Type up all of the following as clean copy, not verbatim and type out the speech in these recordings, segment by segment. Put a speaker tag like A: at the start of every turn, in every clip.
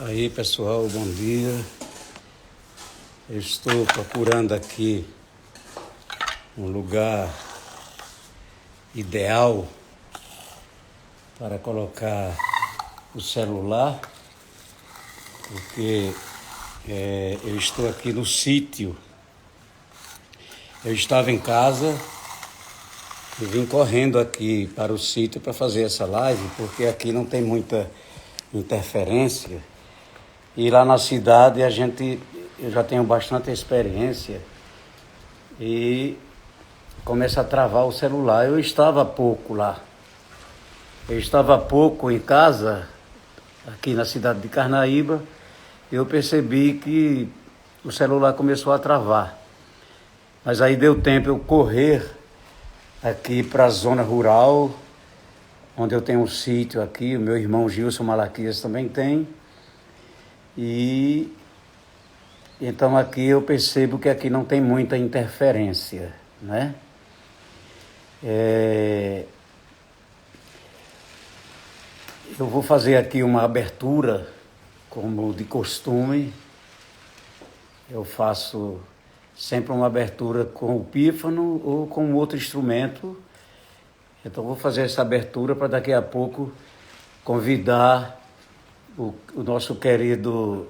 A: Aí pessoal, bom dia. Eu estou procurando aqui um lugar ideal para colocar o celular, porque eu estou aqui no sítio. Eu estava em casa e vim correndo aqui para o sítio para fazer essa live, porque aqui não tem muita interferência. E lá na cidade eu já tenho bastante experiência e começa a travar o celular. Eu estava há pouco lá. Eu estava há pouco em casa, aqui na cidade de Carnaíba, e eu percebi que o celular começou a travar. Mas aí deu tempo eu correr aqui para a zona rural, onde eu tenho um sítio aqui, o meu irmão Gilson Malaquias também tem. E então aqui eu percebo que aqui não tem muita interferência, né? Eu vou fazer aqui uma abertura, como de costume. Eu faço sempre uma abertura com o pífano ou com outro instrumento. Então vou fazer essa abertura para daqui a pouco convidar o nosso querido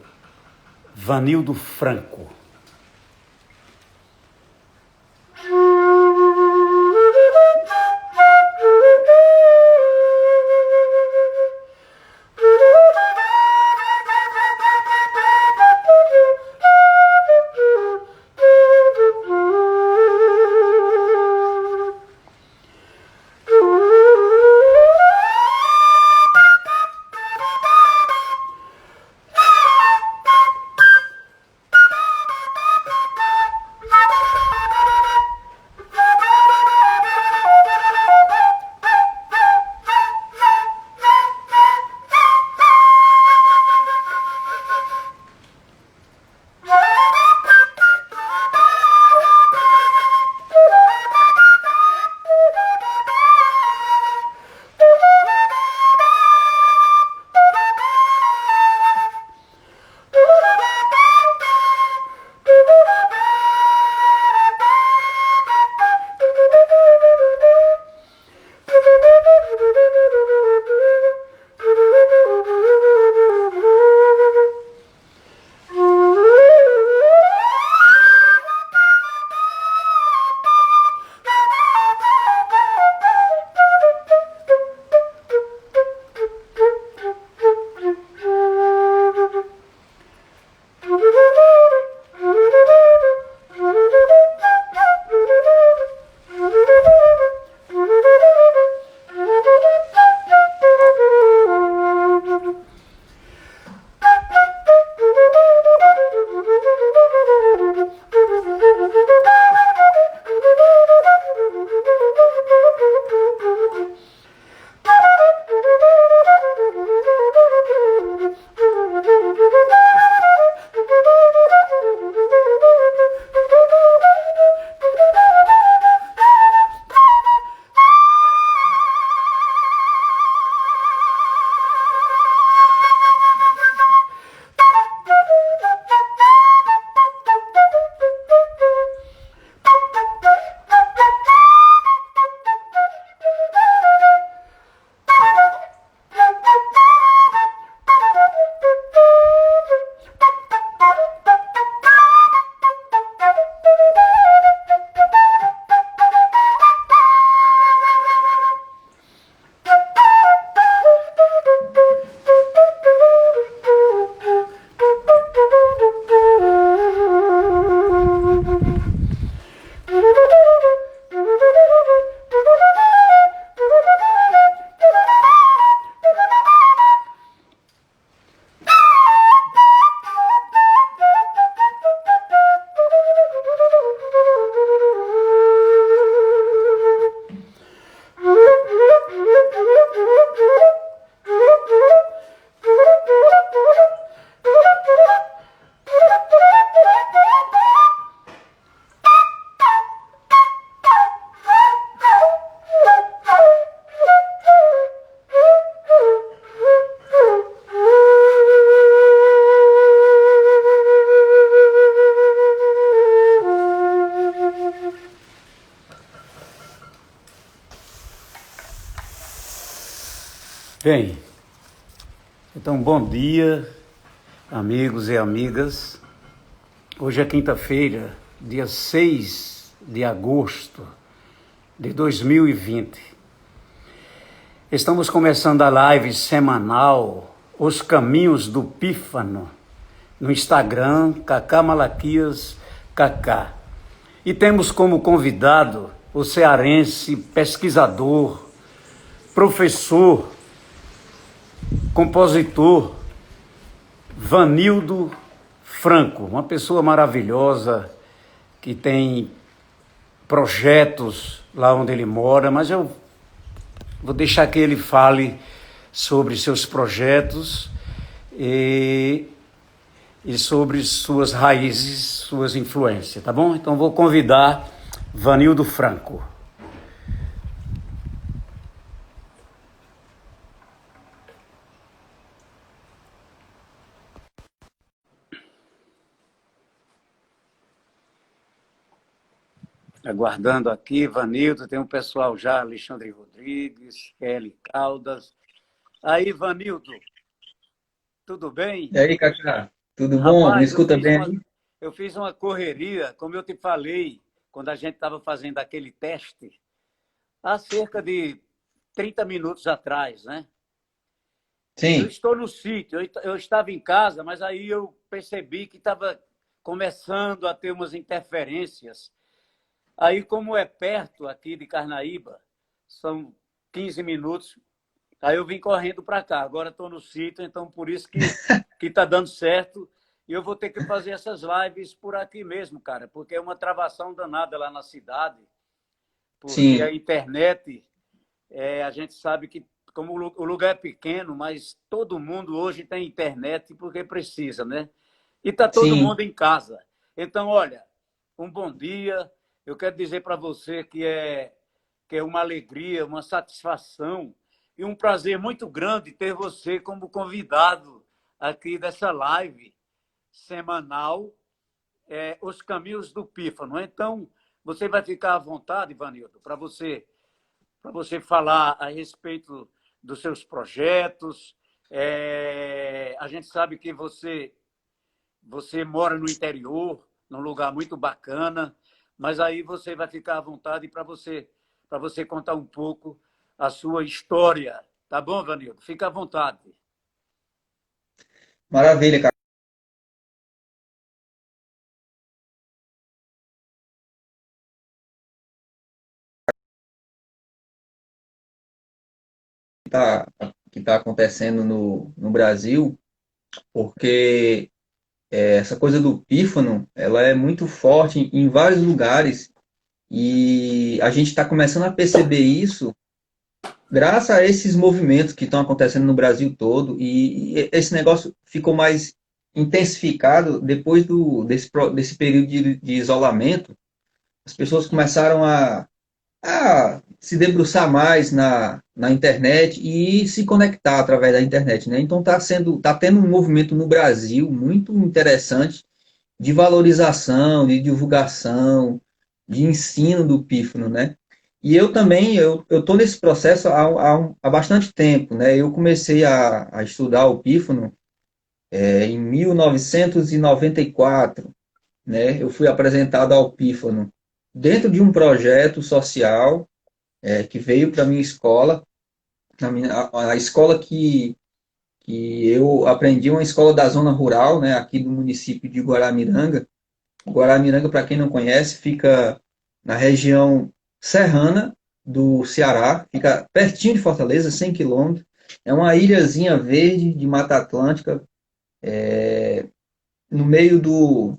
A: Vanildo Franco. Bem, então bom dia, amigos e amigas. Hoje é quinta-feira, dia 6 de agosto de 2020. Estamos começando a live semanal Os Caminhos do Pífano, no Instagram, Cacá Malaquias Cacá. E temos como convidado o cearense pesquisador, professor, compositor Vanildo Franco, uma pessoa maravilhosa que tem projetos lá onde ele mora, mas eu vou deixar que ele fale sobre seus projetos e sobre suas raízes, suas influências, tá bom? Então vou convidar Vanildo Franco. Aguardando aqui, Vanildo, tem um pessoal já, Alexandre Rodrigues, Kelly Caldas. Aí, Vanildo, tudo bem?
B: E aí, Cacá? Tudo bom? Me
A: Rapaz, eu
B: escuta
A: fiz
B: bem
A: uma,
B: aí?
A: eu fiz uma correria, como eu te falei, quando a gente estava fazendo aquele teste, há cerca de 30 minutos atrás, né? Eu
B: Sim,
A: estou no sítio, eu estava em casa, mas aí eu percebi que estava começando a ter umas interferências. Aí, como é perto aqui de Carnaíba, são 15 minutos, aí eu vim correndo para cá. Agora estou no sítio, então por isso que está dando certo. E eu vou ter que fazer essas lives por aqui mesmo, cara, porque é uma travação danada lá na cidade, porque a
B: sim,
A: internet, a gente sabe que, como o lugar é pequeno, mas todo mundo hoje tem internet porque precisa, né? E está todo
B: sim.
A: mundo em casa. Então, olha, um bom dia. Eu quero dizer para você que é uma alegria, uma satisfação e um prazer muito grande ter você como convidado aqui dessa live semanal, Os Caminhos do Pífano. Então, você vai ficar à vontade, Ivanildo, para você falar a respeito dos seus projetos. A gente sabe que você mora no interior, num lugar muito bacana, mas aí você vai ficar à vontade para você contar um pouco a sua história. Tá bom, Vanildo? Fica à vontade.
B: Maravilha, Cacá. Tá, que está acontecendo no Brasil, porque essa coisa do pífano, ela é muito forte em vários lugares e a gente está começando a perceber isso graças a esses movimentos que estão acontecendo no Brasil todo e esse negócio ficou mais intensificado depois desse período de isolamento. As pessoas começaram a se debruçar mais na internet e se conectar através da internet, né? Então tá tendo um movimento no Brasil muito interessante de valorização, de divulgação, de ensino do pífano, né? E eu também, eu tô nesse processo há bastante tempo, né? Eu comecei a estudar o pífano em 1994, né? Eu fui apresentado ao pífano dentro de um projeto social que veio para a minha escola, a escola que eu aprendi, uma escola da zona rural, né, aqui do município de Guaramiranga. Guaramiranga, para quem não conhece, fica na região serrana do Ceará, fica pertinho de Fortaleza, 100 quilômetros. É uma ilhazinha verde de Mata Atlântica, no meio do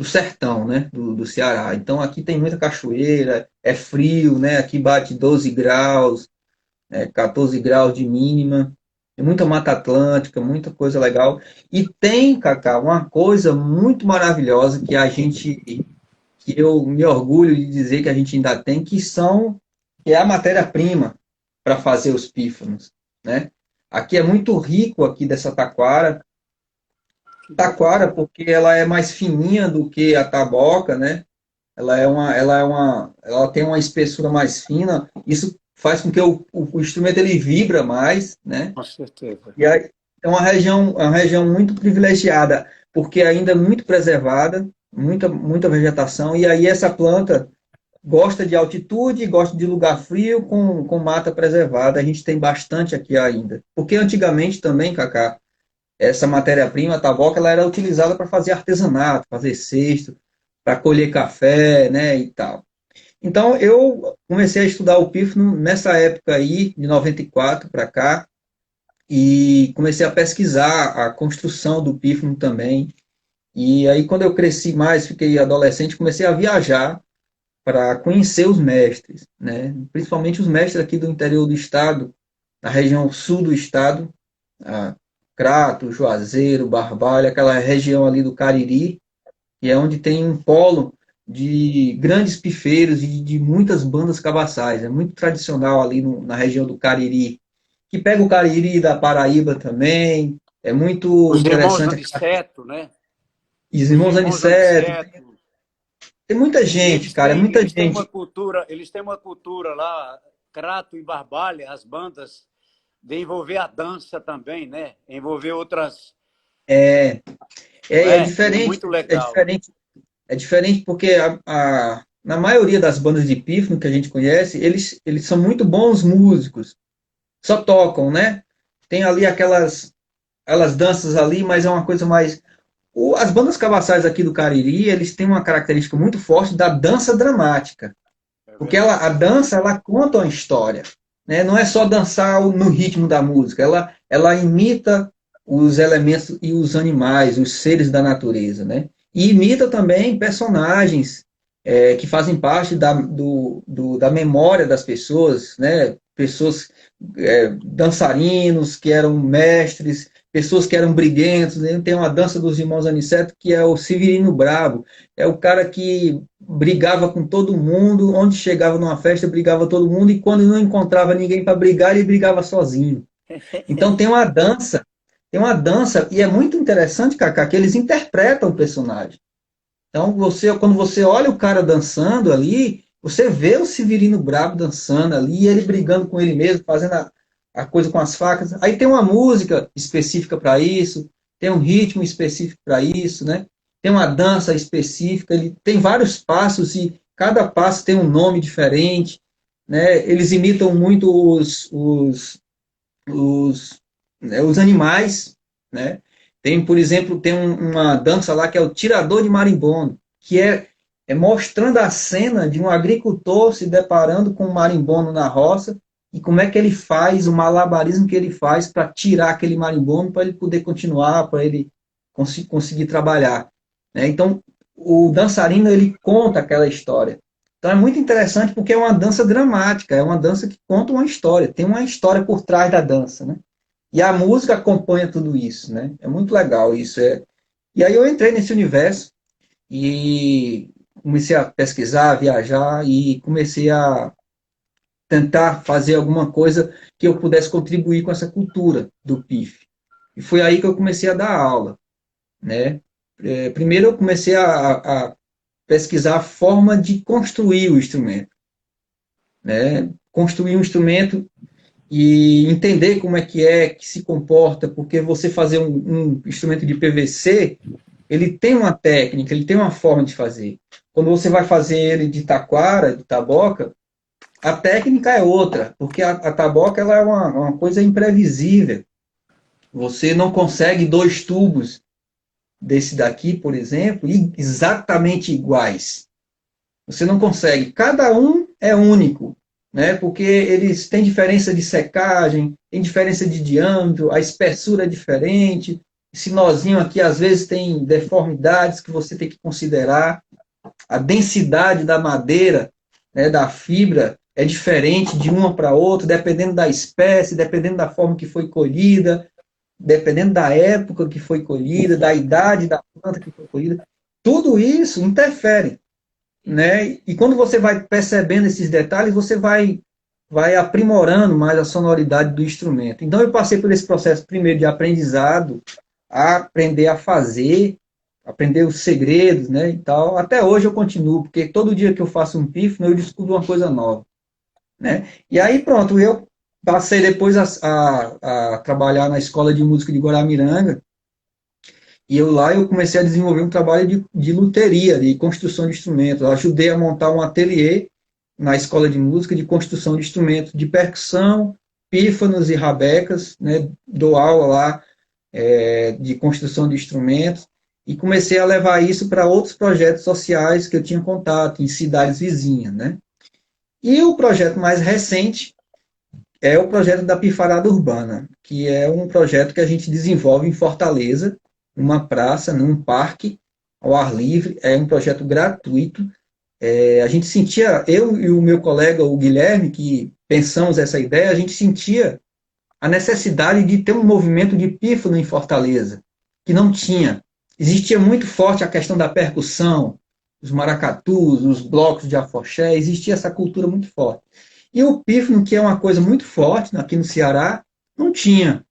B: sertão, né, do Ceará. Então aqui tem muita cachoeira, é frio, né, aqui bate 12 graus, 14 graus de mínima, tem muita mata atlântica, muita coisa legal. E tem, Cacá, uma coisa muito maravilhosa que eu me orgulho de dizer que a gente ainda tem, que é a matéria-prima para fazer os pífanos, né? Aqui é muito rico aqui dessa
A: Que bom.
B: taquara porque ela é mais fininha do que a taboca, né? Ela tem uma espessura mais fina. Isso faz com que o instrumento ele vibra mais, né?
A: Com certeza.
B: E aí é uma região muito privilegiada, porque ainda é muito preservada, muita vegetação, e aí essa planta gosta de altitude, gosta de lugar frio com mata preservada. A gente tem bastante aqui ainda. Porque antigamente também, Cacá, essa matéria-prima, a taboca, ela era utilizada para fazer artesanato, fazer cesto, para colher café, né, e tal. Então, eu comecei a estudar o pífano nessa época aí, de 94 para cá, e comecei a pesquisar a construção do pífano também. E aí, quando eu cresci mais, fiquei adolescente, comecei a viajar para conhecer os mestres, né? Principalmente os mestres aqui do interior do estado, na região sul do estado, a Crato, Juazeiro, Barbalha, aquela região ali do Cariri, que é onde tem um polo de grandes pifeiros e de muitas bandas cabaçais. É muito tradicional ali na região do Cariri, que pega o Cariri da Paraíba também. É muito
A: Os irmãos
B: interessante.
A: Aniceto, né?
B: Os
A: Os
B: irmãos
A: irmãos
B: Aniceto,
A: Aniceto.
B: tem muita
A: E
B: gente, cara, muita gente.
A: eles têm uma cultura lá, Crato e Barbalha, as bandas, de envolver a dança também, né? Envolver outras,
B: É,
A: não
B: é
A: é? É
B: diferente,
A: muito legal.
B: é diferente porque na maioria das bandas de pífano que a gente conhece, eles são muito bons músicos, só tocam, né? Tem ali aquelas danças ali, mas é uma coisa mais. As bandas cavaçais aqui do Cariri, eles têm uma característica muito forte da dança dramática,
A: É
B: porque
A: verdade.
B: a dança ela conta uma história, né? Não é só dançar no ritmo da música, ela imita os elementos e os animais, os seres da natureza, né? E imita também personagens que fazem parte da memória das pessoas, né? Pessoas, dançarinos que eram mestres, pessoas que eram briguentos, né? Tem uma dança dos irmãos Aniceto que é o Severino Bravo, é o cara que brigava com todo mundo, onde chegava numa festa, brigava todo mundo, e quando não encontrava ninguém para brigar, ele brigava sozinho. Então tem uma dança, e é muito interessante, Cacá, que eles interpretam o personagem. Então, quando você olha o cara dançando ali, você vê o Severino Brabo dançando ali, e ele brigando com ele mesmo, fazendo a coisa com as facas. Aí tem uma música específica para isso, tem um ritmo específico para isso, né? Tem uma dança específica, ele tem vários passos e cada passo tem um nome diferente, né? Eles imitam muito os animais, né? Tem, por exemplo, tem uma dança lá que é o tirador de marimbondo, que é mostrando a cena de um agricultor se deparando com um marimbondo na roça e como é que ele faz, o malabarismo que ele faz para tirar aquele marimbondo para ele poder continuar, para ele conseguir trabalhar, né? Então, o dançarino ele conta aquela história. Então é muito interessante porque é uma dança dramática, é uma dança que conta uma história, tem uma história por trás da dança, né? E a música acompanha tudo isso, né? É muito legal isso. E aí eu entrei nesse universo e comecei a pesquisar, a viajar e comecei a tentar fazer alguma coisa que eu pudesse contribuir com essa cultura do PIF. E foi aí que eu comecei a dar aula, né? Primeiro eu comecei a pesquisar a forma de construir o instrumento, né? Construir um instrumento e entender como é que se comporta, porque você fazer um instrumento de PVC, ele tem uma técnica, ele tem uma forma de fazer. Quando você vai fazer ele de taquara, de taboca, a técnica é outra, porque a taboca ela é uma coisa imprevisível. Você não consegue dois tubos desse daqui, por exemplo, exatamente iguais. Você não consegue. Cada um é único, né? Porque eles têm diferença de secagem, tem diferença de diâmetro, a espessura é diferente. Esse nozinho aqui, às vezes, tem deformidades que você tem que considerar. A densidade da madeira, né, da fibra, é diferente de uma para outra, dependendo da espécie, dependendo da forma que foi colhida, dependendo da época que foi colhida, da idade da planta que foi colhida. Tudo isso interfere, né? E quando você vai percebendo esses detalhes, você vai aprimorando mais a sonoridade do instrumento. Então eu passei por esse processo primeiro de aprendizado, a aprender a fazer, aprender os segredos, né, e tal. Até hoje eu continuo, porque todo dia que eu faço um pífano eu descubro uma coisa nova, né? E aí, pronto, eu passei depois a trabalhar na Escola de Música de Guaramiranga, e eu comecei a desenvolver um trabalho de luteria, de construção de instrumentos. Eu ajudei a montar um ateliê na Escola de Música de construção de instrumentos de percussão, pífanos e rabecas, né? Dou aula lá de construção de instrumentos, e comecei a levar isso para outros projetos sociais que eu tinha contato, em cidades vizinhas, né? E o projeto mais recente é o projeto da Pifarada Urbana, que é um projeto que a gente desenvolve em Fortaleza, numa praça, num parque, ao ar livre. É um projeto gratuito. A gente sentia, eu e o meu colega, o Guilherme, que pensamos essa ideia, a gente sentia a necessidade de ter um movimento de pífano em Fortaleza, que não tinha. Existia muito forte a questão da percussão, os maracatus, os blocos de afoxé, existia essa cultura muito forte. E o pífano, que é uma coisa muito forte aqui no Ceará, não tinha.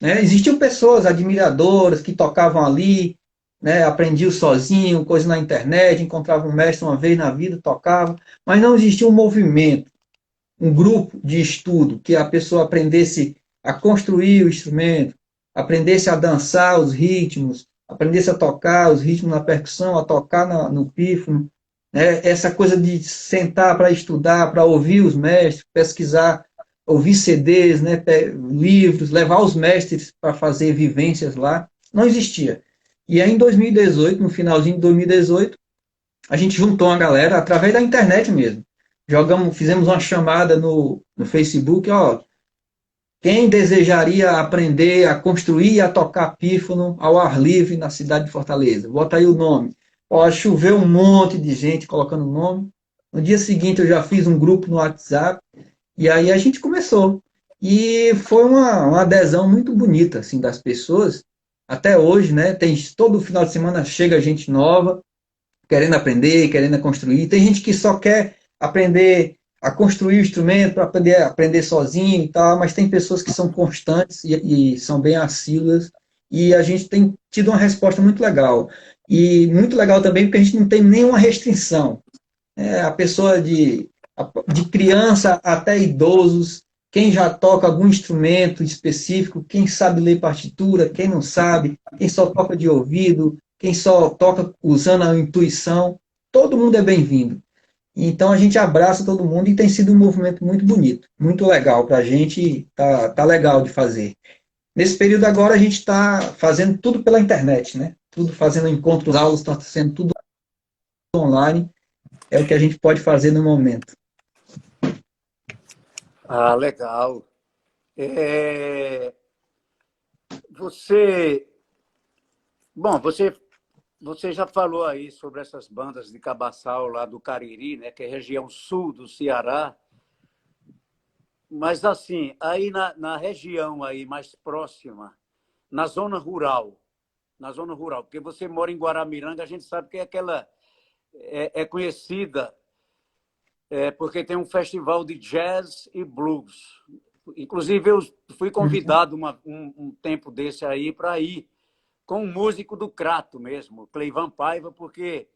B: Né? Existiam pessoas admiradoras que tocavam ali, né? Aprendiam sozinho, coisa na internet, encontravam um mestre uma vez na vida, tocavam, mas não existia um movimento, um grupo de estudo que a pessoa aprendesse a construir o instrumento, aprendesse a dançar os ritmos, aprendesse a tocar os ritmos na percussão, a tocar no pífano, né? Essa coisa de sentar para estudar, para ouvir os mestres, pesquisar, ouvir CDs, né? Livros, levar os mestres para fazer vivências lá, não existia. E aí em 2018, no finalzinho de 2018, a gente juntou uma galera através da internet mesmo. Fizemos uma chamada no Facebook, ó, quem desejaria aprender a construir e a tocar pífano ao ar livre na cidade de Fortaleza? Bota aí o nome. Ó, choveu um monte de gente colocando o nome. No dia seguinte eu já fiz um grupo no WhatsApp e aí a gente começou. E foi uma adesão muito bonita assim das pessoas. Até hoje, né? Todo final de semana chega gente nova, querendo aprender, querendo construir. Tem gente que só quer aprender a construir o instrumento para aprender sozinho e tal, mas tem pessoas que são constantes e são bem assíduas, e a gente tem tido uma resposta muito legal. E muito legal também porque a gente não tem nenhuma restrição. A pessoa de criança até idosos, quem já toca algum instrumento específico, quem sabe ler partitura, quem não sabe, quem só toca de ouvido, quem só toca usando a intuição, todo mundo é bem-vindo. Então a gente abraça todo mundo e tem sido um movimento muito bonito, muito legal para a gente, tá legal de fazer. Nesse período agora a gente está fazendo tudo pela internet, né? Tudo fazendo encontros, aulas, está sendo tudo online, é o que a gente pode fazer no momento.
A: Ah, legal. Você, bom, você já falou aí sobre essas bandas de Cabaçal lá do Cariri, né, que é região sul do Ceará. Mas assim, aí na região aí mais próxima, na zona rural, porque você mora em Guaramiranga, a gente sabe que é aquela é conhecida porque tem um festival de jazz e blues. Inclusive, eu fui convidado um tempo desse aí para ir com um músico do Crato mesmo, Cleivan Paiva, porque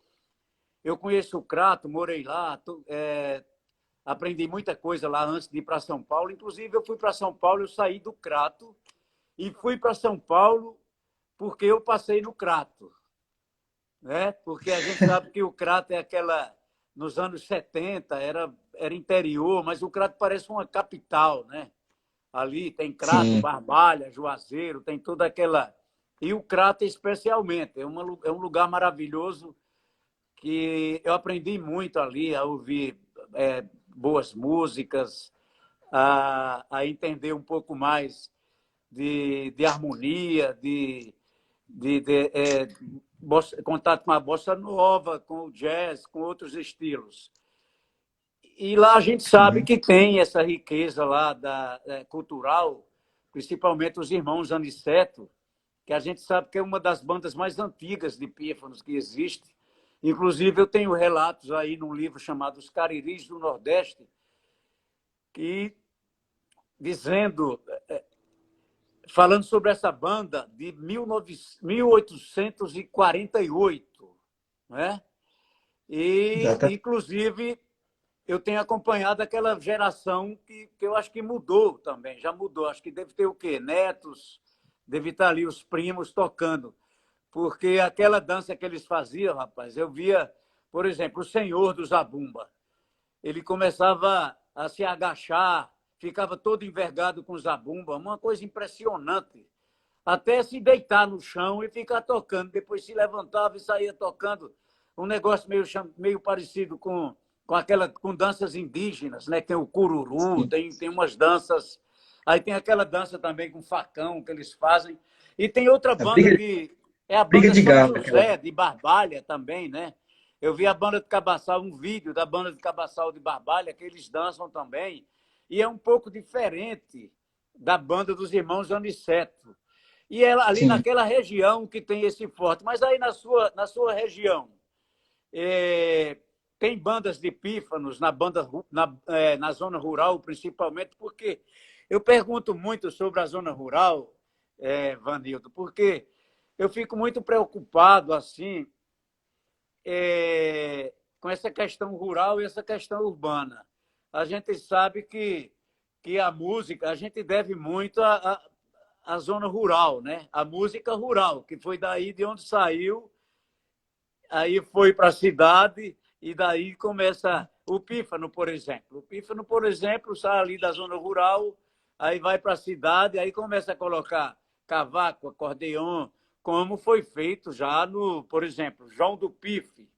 A: eu conheço o Crato, morei lá, aprendi muita coisa lá antes de ir para São Paulo. Inclusive, eu fui para São Paulo, eu saí do Crato e fui para São Paulo porque eu passei no Crato. Né? Porque a gente sabe que o Crato é aquela... Nos anos 70 era interior, mas o Crato parece uma capital, né? Ali tem Crato,
B: Sim.
A: Barbalha, Juazeiro, tem toda aquela... E o Crato especialmente, é um lugar maravilhoso que eu aprendi muito ali a ouvir boas músicas, a entender um pouco mais de harmonia, contato com a bossa nova, com o jazz, com outros estilos. E lá a gente sabe que tem essa riqueza lá cultural, principalmente os irmãos Aniceto, que a gente sabe que é uma das bandas mais antigas de pífanos que existe. Inclusive, eu tenho relatos aí num livro chamado Os Cariris do Nordeste, que falando sobre essa banda de 1848, né? E, inclusive, eu tenho acompanhado aquela geração que eu acho que mudou também, já mudou. Acho que deve ter o quê? Netos, deve estar ali os primos tocando. Porque aquela dança que eles faziam, rapaz, eu via, por exemplo, o Senhor do Zabumba. Ele começava a se agachar, ficava todo envergado com o zabumba, uma coisa impressionante. Até se deitar no chão e ficar tocando. Depois se levantava e saía tocando. Um negócio meio parecido com danças indígenas, né? Tem o cururu,
B: Sim.
A: tem umas danças. Aí tem aquela dança também com facão que eles fazem. E tem outra
B: A
A: banda
B: briga,
A: que é a
B: briga
A: banda
B: de
A: São
B: galo, aquela.
A: José, de Barbalha também, né? Eu vi a banda de Cabaçal, um vídeo da banda de Cabaçal de Barbalha, que eles dançam também. E é um pouco diferente da banda dos irmãos Aniceto. E ela ali
B: Sim.
A: naquela região que tem esse forte. Mas aí na sua região, é, tem bandas de pífanos na zona rural, principalmente, porque eu pergunto muito sobre a zona rural, Vanildo, porque eu fico muito preocupado assim com essa questão rural e essa questão urbana. A gente sabe que a música, a gente deve muito à zona rural, né? A música rural, que foi daí de onde saiu, aí foi para a cidade e daí começa o pífano, por exemplo. O pífano, por exemplo, sai ali da zona rural, aí vai para a cidade, aí começa a colocar cavaco, acordeon, como foi feito já no, por exemplo, João do Pife.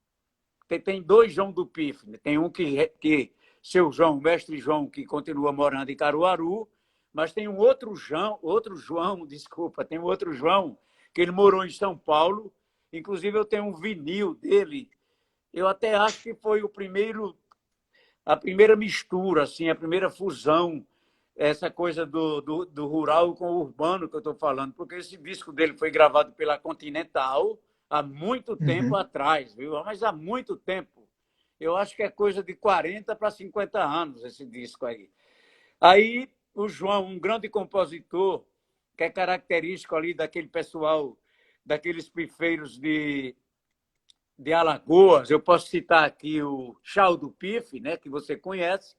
A: Tem dois João do Pife. Né? Tem um que seu João, mestre João, que continua morando em Caruaru, mas tem um outro João, desculpa, tem um outro João, que ele morou em São Paulo. Inclusive, eu tenho um vinil dele. Eu até acho que foi a primeira mistura, assim, a primeira fusão, essa coisa do rural com o urbano que eu estou falando, porque esse disco dele foi gravado pela Continental há muito tempo
B: Uhum.
A: atrás, viu? Mas há muito tempo. Eu acho que é coisa de 40 para 50 anos esse disco aí. Aí o João, um grande compositor, que é característico ali daquele pessoal, daqueles pifeiros de Alagoas, eu posso citar aqui o Chau do Pife, né, que você conhece,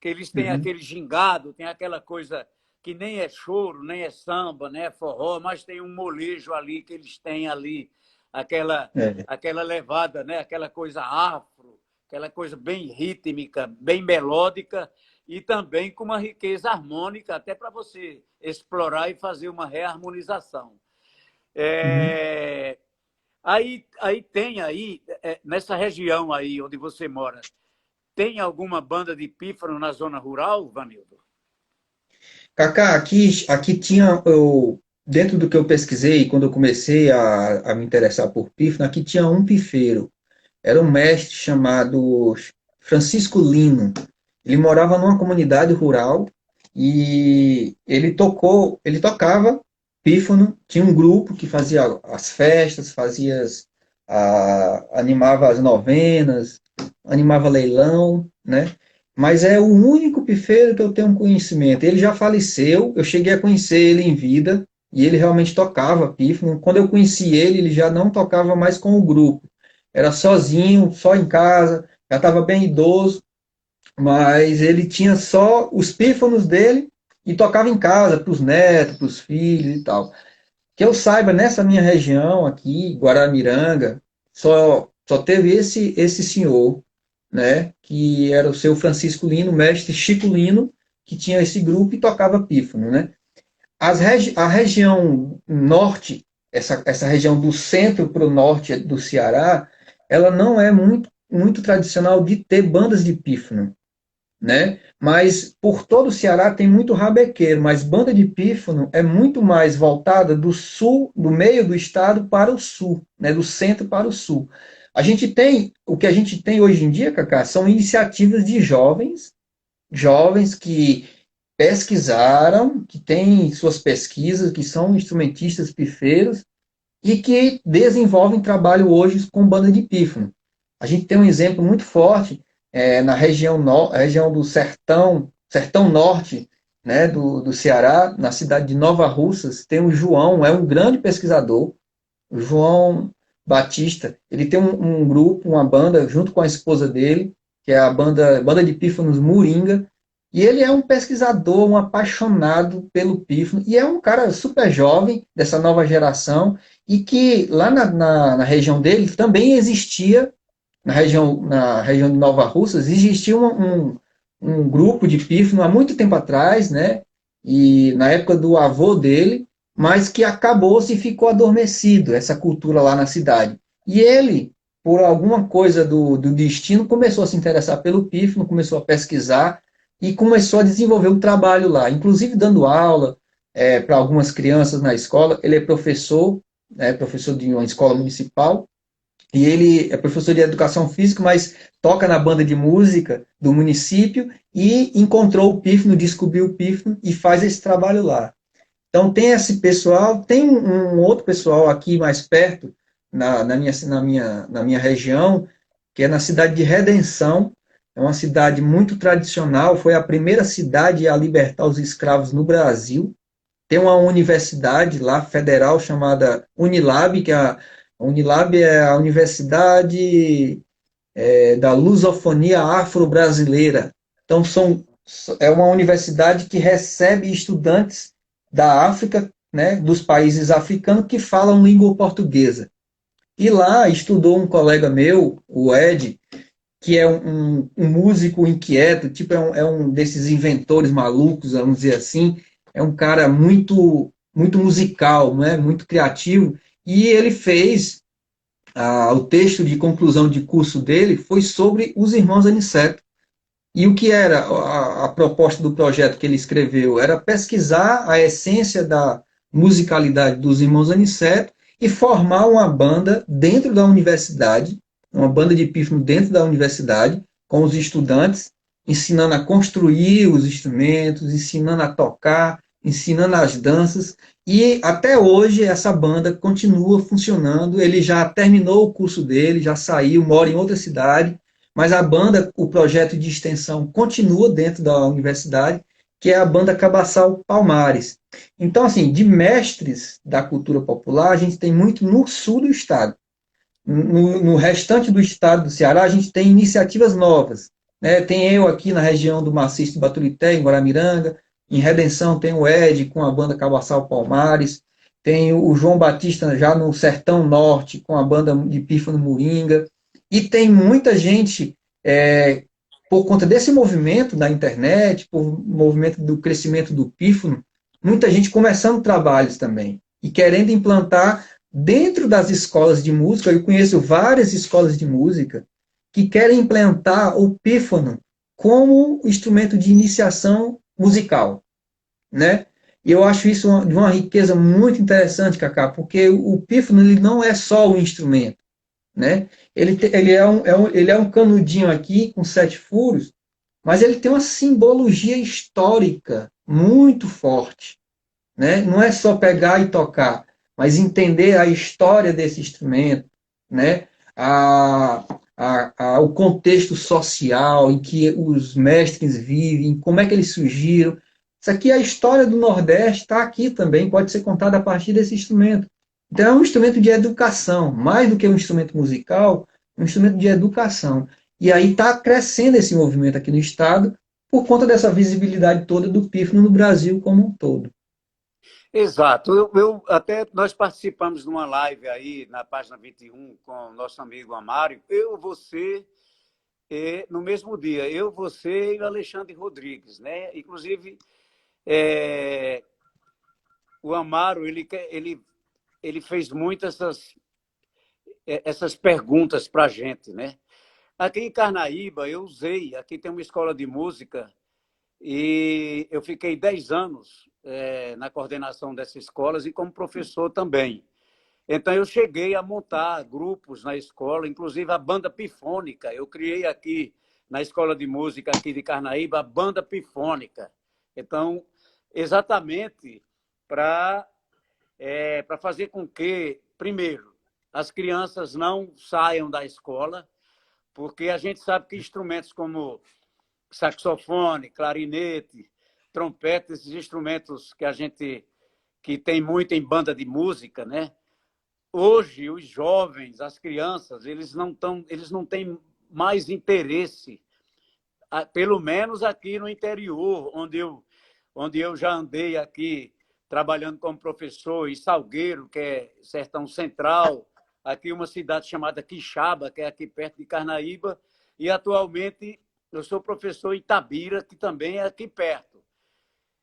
A: que eles têm
B: Uhum.
A: aquele gingado, tem aquela coisa que nem é choro, nem é samba, nem é forró, mas tem um molejo ali que eles têm ali, aquela,
B: É.
A: aquela levada, né, aquela coisa afro, aquela coisa bem rítmica, bem melódica e também com uma riqueza harmônica, até para você explorar e fazer uma reharmonização.
B: Uhum.
A: É, aí tem aí, nessa região aí onde você mora, tem alguma banda de pífano na zona rural, Vanildo?
B: Cacá, aqui tinha, dentro do que eu pesquisei, quando eu comecei a me interessar por pífano, aqui tinha um pifeiro. Era um mestre chamado Francisco Lino. Ele morava numa comunidade rural e ele tocava pífano, tinha um grupo que fazia as festas, animava as novenas, animava leilão, né? Mas é o único pifeiro que eu tenho conhecimento. Ele já faleceu, eu cheguei a conhecer ele em vida e ele realmente tocava pífano. Quando eu conheci ele, ele já não tocava mais com o grupo. Era sozinho, só em casa, já estava bem idoso, mas ele tinha só os pífanos dele e tocava em casa para os netos, para os filhos e tal. Que eu saiba, nessa minha região aqui, Guaramiranga, só teve esse senhor, né, que era o seu Francisco Lino, mestre Chico Lino, que tinha esse grupo e tocava pífano, né? A região norte, essa região do centro para o norte do Ceará, ela não é muito tradicional de ter bandas de pífano, né? Mas por todo o Ceará tem muito rabequeiro, mas banda de pífano é muito mais voltada do sul, do meio do estado para o sul, né? Do centro para o sul. O que a gente tem hoje em dia, Cacá, são iniciativas de jovens que pesquisaram, que têm suas pesquisas, que são instrumentistas pifeiros e que desenvolvem trabalho hoje com banda de pífano. A gente tem um exemplo muito forte na região do sertão norte, né, do Ceará, na cidade de Nova Russas, tem o João, é um grande pesquisador, o João Batista. Ele tem um grupo, uma banda, junto com a esposa dele, que é a banda de pífanos Moringa, e ele é um pesquisador, um apaixonado pelo pífano, e é um cara super jovem, dessa nova geração, e que lá na região dele também existia, na região de Nova Russas, existia um grupo de pífano há muito tempo atrás, né? E na época do avô dele, mas que acabou-se e ficou adormecido, essa cultura lá na cidade. E ele, por alguma coisa do destino, começou a se interessar pelo pífano, começou a pesquisar e começou a desenvolver um trabalho lá, inclusive dando aula para algumas crianças na escola. Ele é professor, professor de uma escola municipal, e ele é professor de educação física, mas toca na banda de música do município e encontrou o pífano, descobriu o pífano e faz esse trabalho lá. Então tem esse pessoal, tem um outro pessoal aqui mais perto, na minha região, que é na cidade de Redenção. É uma cidade muito tradicional, foi a primeira cidade a libertar os escravos no Brasil. Tem uma universidade lá, federal, chamada Unilab, a Unilab é a Universidade da Lusofonia Afro-Brasileira. Então, é uma universidade que recebe estudantes da África, né, dos países africanos que falam língua portuguesa. E lá estudou um colega meu, o Ed, que é um músico inquieto, tipo é um desses inventores malucos, vamos dizer assim. É um cara muito musical, né, muito criativo, e ele fez o texto de conclusão de curso dele foi sobre os irmãos Aniceto. E o que era a proposta do projeto que ele escreveu? Era pesquisar a essência da musicalidade dos irmãos Aniceto e formar uma banda dentro da universidade, uma banda de pífano dentro da universidade, com os estudantes, ensinando a construir os instrumentos, ensinando a tocar, ensinando as danças. E até hoje essa banda continua funcionando. Ele já terminou o curso dele, já saiu, mora em outra cidade, mas a banda, o projeto de extensão continua dentro da universidade, que é a banda Cabaçal Palmares. Então, assim, de mestres da cultura popular, a gente tem muito no sul do estado. No restante do estado do Ceará, a gente tem iniciativas novas. Né? Tem eu aqui na região do Maciço de Baturité, em Guaramiranga. Em Redenção tem o Ed com a banda Cabaçal Palmares. Tem o João Batista já no Sertão Norte com a banda de pífano Moringa. E tem muita gente, por conta desse movimento da internet, por movimento do crescimento do pífano, muita gente começando trabalhos também e querendo implantar dentro das escolas de música. Eu conheço várias escolas de música que querem implantar o pífano como instrumento de iniciação musical, né? E eu acho isso de uma riqueza muito interessante, Cacá, porque o pífano ele não é só o instrumento, né? Ele é um canudinho aqui com 7 furos, mas ele tem uma simbologia histórica muito forte, né? Não é só pegar e tocar, mas entender a história desse instrumento, né? O contexto social em que os mestres vivem, como é que eles surgiram. Isso aqui, a história do Nordeste está aqui também, pode ser contada a partir desse instrumento. Então, é um instrumento de educação, mais do que um instrumento musical, um instrumento de educação. E aí está crescendo esse movimento aqui no Estado por conta dessa visibilidade toda do pífano no Brasil como um todo.
A: Exato. Até nós participamos de uma live aí na página 21 com o nosso amigo Amário. Eu, você, no mesmo dia, eu, você e o Alexandre Rodrigues, né? Inclusive, o Amaro, ele fez muitas essas perguntas para a gente, né? Aqui em Carnaíba, aqui tem uma escola de música e eu fiquei 10 anos na coordenação dessas escolas e como professor também. Então, eu cheguei a montar grupos na escola, inclusive a banda pifônica. Eu criei aqui, na escola de música aqui de Carnaíba, a banda pifônica. Então, exatamente para fazer com que, primeiro, as crianças não saiam da escola, porque a gente sabe que instrumentos como saxofone, clarinete, trompete, esses instrumentos que tem muito em banda de música, né? Hoje, os jovens, as crianças, eles não têm mais interesse pelo menos aqui no interior, onde eu já andei aqui trabalhando como professor em Salgueiro, que é Sertão Central, aqui uma cidade chamada Quixaba, que é aqui perto de Carnaíba, e atualmente eu sou professor em Itabira, que também é aqui perto.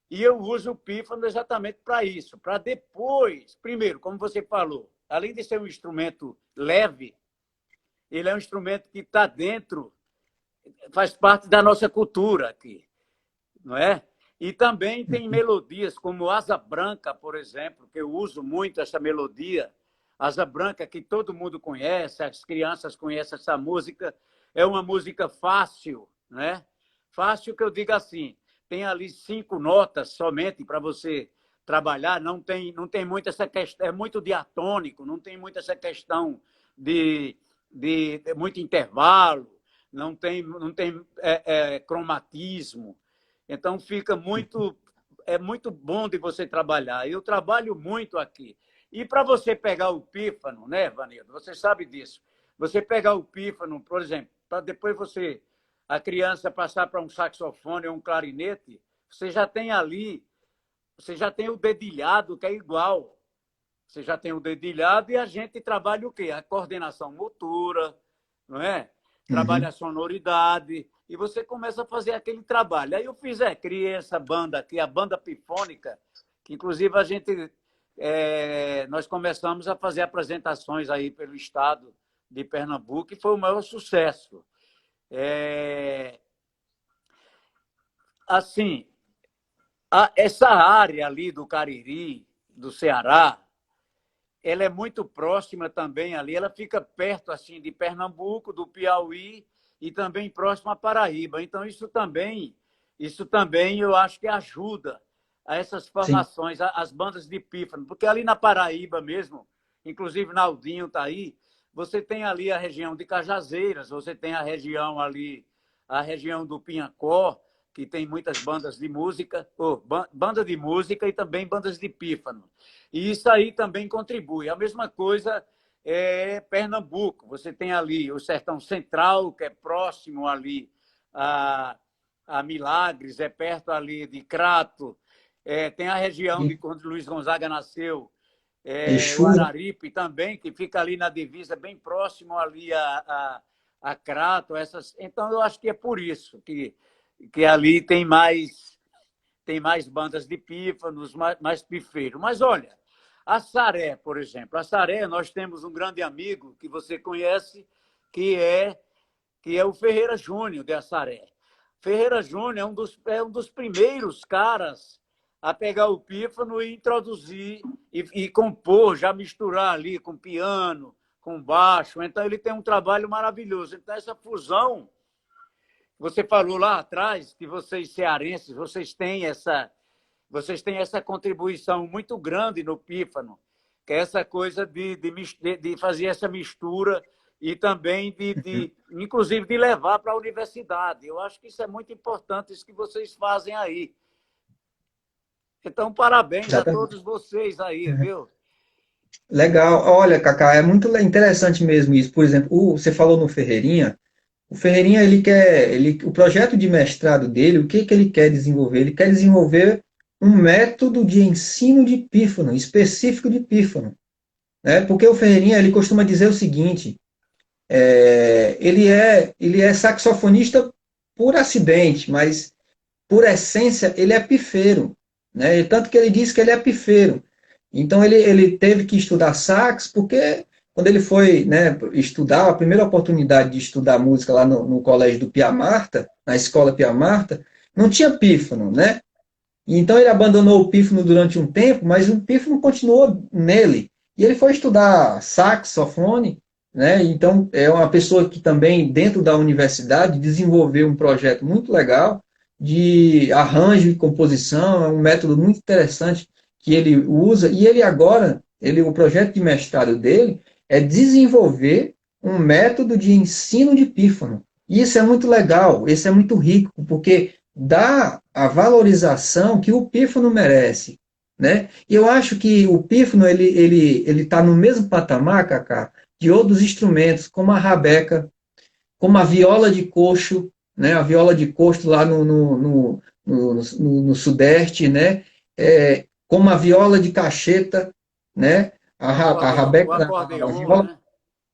A: E eu uso o pífano exatamente para isso, para depois, primeiro, como você falou, além de ser um instrumento leve, ele é um instrumento que está dentro, faz parte da nossa cultura aqui, não é? E também tem melodias como Asa Branca, por exemplo, que eu uso muito essa melodia. Asa Branca, que todo mundo conhece, as crianças conhecem essa música. É uma música fácil, né? Fácil que eu digo assim, tem ali 5 notas somente para você trabalhar, não tem muito essa questão, é muito diatônico, não tem muito essa questão de muito intervalo, não tem cromatismo. Então fica é muito bom de você trabalhar. Eu trabalho muito aqui. E para você pegar o pífano, né, Vanildo? Você sabe disso. Você pegar o pífano, por exemplo, para depois a criança passar para um saxofone ou um clarinete, você já tem ali, você já tem o dedilhado, que é igual. Você já tem o dedilhado e a gente trabalha o quê? A coordenação motora, não é? Trabalha a sonoridade, e você começa a fazer aquele trabalho. Aí eu criei essa banda aqui, a Banda Pifônica, que inclusive nós começamos a fazer apresentações aí pelo estado de Pernambuco, e foi o maior sucesso. Assim, essa área ali do Cariri, do Ceará, ela é muito próxima também ali, ela fica perto assim de Pernambuco, do Piauí e também próximo à Paraíba. Então isso também eu acho que ajuda a essas
B: Sim.
A: formações, as bandas de pífano, porque ali na Paraíba mesmo, inclusive Naldinho está aí, você tem ali a região de Cajazeiras, você tem a região ali, a região do Pinhacó, que tem muitas bandas de música, banda de música e também bandas de pífano. E isso aí também contribui. A mesma coisa é Pernambuco. Você tem ali o Sertão Central, que é próximo ali a Milagres, é perto ali de Crato. Tem a região de quando Luiz Gonzaga nasceu, o
B: Exu, né?
A: Araripe também, que fica ali na divisa, bem próximo ali a Crato. Então, eu acho que é por isso que ali tem mais bandas de pífanos, mais pifeiros. Mas, olha, a Saré, por exemplo. A Saré, nós temos um grande amigo que você conhece, que é o Ferreira Júnior de Assaré. Ferreira Júnior é um dos primeiros caras a pegar o pífano e introduzir e compor, já misturar ali com piano, com baixo. Então, ele tem um trabalho maravilhoso. Então, essa fusão, você falou lá atrás que vocês cearenses, vocês têm essa contribuição muito grande no pífano, que é essa coisa de fazer essa mistura e também inclusive de levar para a universidade. Eu acho que isso é muito importante, isso que vocês fazem aí. Então, parabéns a
B: Exatamente.
A: todos vocês aí, viu?
B: Legal. Olha, Cacá, é muito interessante mesmo isso. Por exemplo, você falou no Ferreirinha. O Ferreirinha, o projeto de mestrado dele, o que que ele quer desenvolver? Ele quer desenvolver um método de ensino de pífano, específico de pífano, né? Porque o Ferreirinha, ele costuma dizer o seguinte, ele é saxofonista por acidente, mas por essência ele é pifeiro, né? E tanto que ele diz que ele é pifeiro. Então ele teve que estudar sax porque quando ele foi, né, estudar, a primeira oportunidade de estudar música lá no colégio do Pia Marta, na escola Pia Marta, não tinha pífano, né? Então ele abandonou o pífano durante um tempo, mas o pífano continuou nele. E ele foi estudar saxofone, né? Então é uma pessoa que também, dentro da universidade, desenvolveu um projeto muito legal de arranjo e composição, é um método muito interessante que ele usa, e ele agora, o projeto de mestrado dele é desenvolver um método de ensino de pífano. E isso é muito legal, isso é muito rico, porque dá a valorização que o pífano merece, né? E eu acho que o pífano ele está no mesmo patamar, Cacá, de outros instrumentos, como a rabeca, como a viola de coxo, né? A viola de costo lá no Sudeste, né? Como a viola de cacheta, né? A
C: O
B: rabeca,
C: acordeon, né?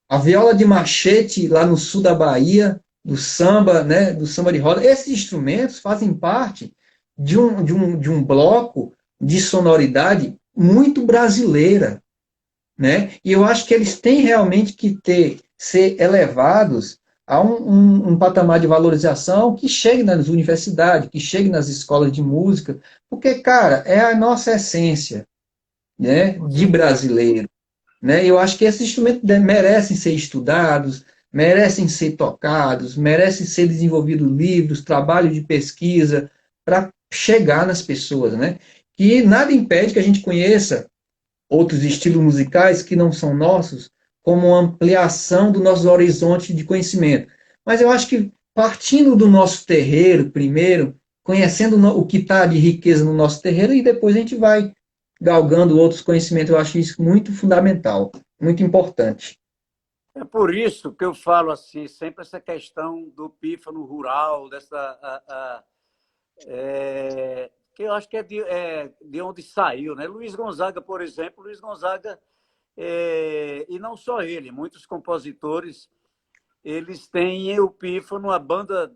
B: a viola de machete lá no sul da Bahia, do samba, né? Do samba de roda. Esses instrumentos fazem parte de um bloco de sonoridade muito brasileira, né? E eu acho que eles têm realmente que ser elevados a um patamar de valorização que chegue nas universidades, que chegue nas escolas de música, porque, cara, é a nossa essência, né,
C: Com
B: de
C: certeza.
B: brasileiro, né? Eu acho que esses instrumentos merecem ser estudados, merecem ser tocados, merecem ser desenvolvidos livros, trabalho de pesquisa para chegar nas pessoas, né? Que nada impede que a gente conheça outros estilos musicais que não são nossos, como uma ampliação do nosso horizonte de conhecimento. Mas eu acho que partindo do nosso terreiro primeiro, conhecendo o que está de riqueza no nosso terreiro, e depois a gente vai galgando outros conhecimentos. Eu acho isso muito fundamental, muito importante.
C: É por isso que eu falo assim, sempre essa questão do pífano rural, que eu acho que é de onde saiu, né? Luiz Gonzaga, por exemplo, Luiz Gonzaga, e não só ele, muitos compositores, eles têm o pífano, a banda,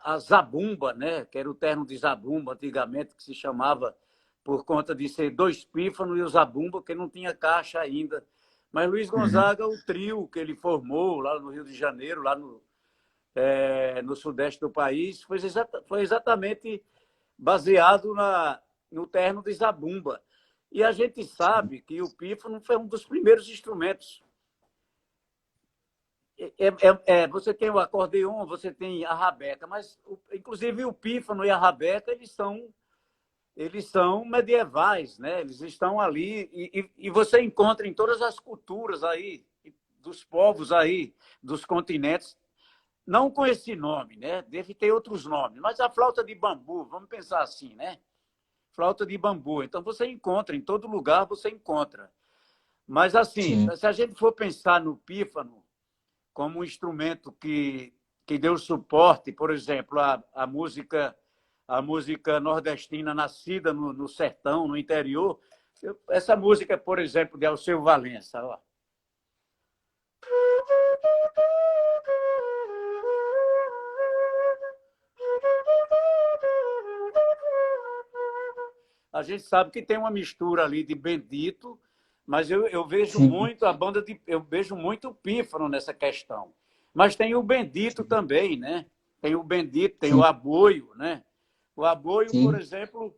C: a zabumba, né? Que era o termo de zabumba antigamente, que se chamava por conta de ser dois pífanos e o zabumba, que não tinha caixa ainda. Mas Luiz
B: Uhum.
C: Gonzaga, o trio que ele formou lá no Rio de Janeiro, lá no sudeste do país, foi exatamente baseado no terno de zabumba. E a gente
B: Sim,
C: sabe que o pífano foi um dos primeiros instrumentos. Você tem o acordeon, você tem a rabeca, mas inclusive o pífano e a rabeca eles são medievais, né? Eles estão ali e você encontra em todas as culturas aí dos povos aí dos continentes, não com esse nome, né? Deve ter outros nomes, mas a flauta de bambu, vamos pensar assim, né? Flauta de bambu. Então você encontra em todo lugar, você encontra. Mas assim,
B: sim.
C: se a gente for pensar no pífano como um instrumento que deu suporte, por exemplo, a música nordestina nascida no sertão, no interior. Essa música, por exemplo, de Alceu Valença. Ó. A gente sabe que tem uma mistura ali de Bendito, mas eu vejo
B: Sim,
C: muito eu vejo muito o pífano nessa questão. Mas tem o Bendito
B: sim,
C: também, né? Tem o Bendito, tem o
B: sim,
C: Aboio, né? O Aboio, por
B: sim.
C: exemplo,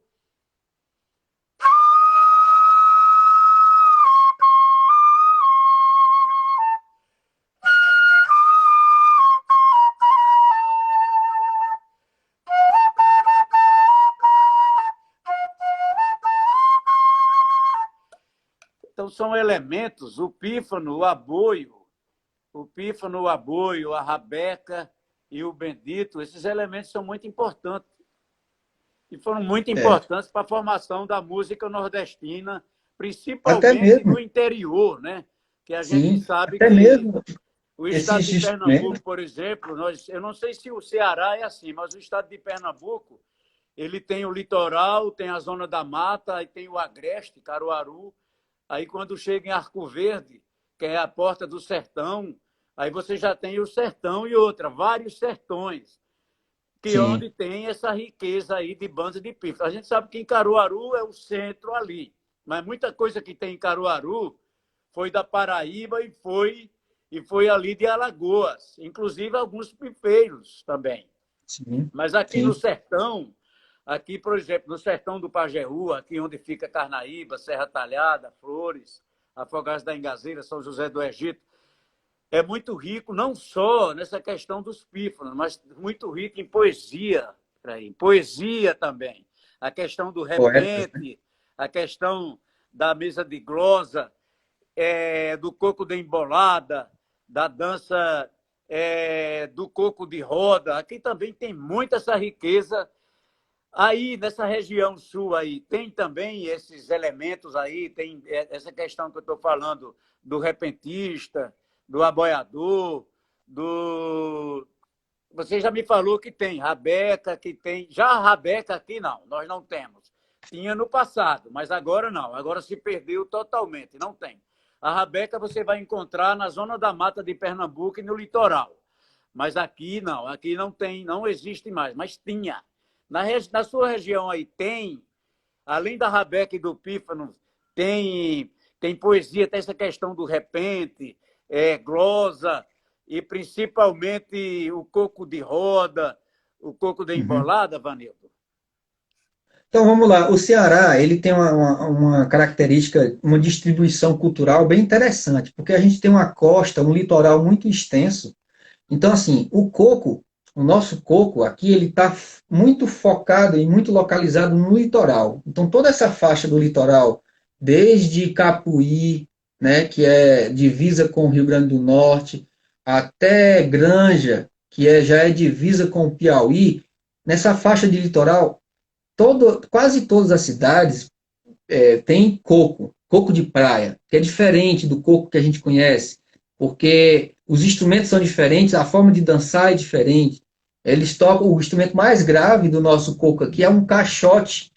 C: então são elementos, o pífano, o aboio, a rabeca e o bendito, esses elementos são muito importantes e foram muito
B: É.
C: importantes para a formação da música nordestina,
B: Até
C: principalmente
B: mesmo,
C: do interior, né? Que a gente
B: sim,
C: sabe
B: até
C: que
B: mesmo
C: o estado
B: esses
C: de
B: instrumentos,
C: Pernambuco, por exemplo, eu não sei se o Ceará é assim, mas o estado de Pernambuco, ele tem o litoral, tem a zona da mata, e tem o agreste, Caruaru. Aí quando chega em Arco Verde, que é a porta do sertão, aí você já tem o sertão e outra, vários sertões, que é
B: sim,
C: onde tem essa riqueza aí de bandas de pífano. A gente sabe que em Caruaru é o centro ali, mas muita coisa que tem em Caruaru foi da Paraíba e foi ali de Alagoas, inclusive alguns pipeiros também.
B: sim,
C: Mas aqui no
B: sim,
C: sertão, aqui, por exemplo, no sertão do Pajeú, aqui onde fica Carnaíba, Serra Talhada, Flores, Afogados da Engazeira, São José do Egito, é muito rico não só nessa questão dos pífanos, mas muito rico em poesia também. A questão do
B: poetas, né?
C: repente, a questão da mesa de glosa, do coco de embolada, da dança do coco de roda. Aqui também tem muita essa riqueza. Aí, nessa região sul aí, tem também esses elementos aí, tem essa questão que eu estou falando do repentista, do aboiador, do, você já me falou que tem rabeca, que tem. Já a rabeca aqui não, nós não temos. Tinha no passado, mas agora não. Agora se perdeu totalmente, não tem. A rabeca você vai encontrar na zona da mata de Pernambuco e no litoral. Mas aqui não tem, não existe mais, mas tinha. Na sua região aí tem, além da rabeca e do pífano, tem poesia, tem essa questão do repente, glosa, e principalmente o coco de roda, o coco de
B: Uhum.
C: embolada, Vanildo.
B: Então vamos lá, o Ceará ele tem uma característica, uma distribuição cultural bem interessante, porque a gente tem uma costa, um litoral muito extenso. Então assim, o nosso coco aqui, ele está muito focado e muito localizado no litoral. Então toda essa faixa do litoral, desde Capuí, né, que é divisa com o Rio Grande do Norte, até Granja, já é divisa com o Piauí, nessa faixa de litoral quase todas as cidades têm coco de praia, que é diferente do coco que a gente conhece, porque os instrumentos são diferentes, a forma de dançar é diferente. Eles tocam o instrumento mais grave do nosso coco aqui é um caixote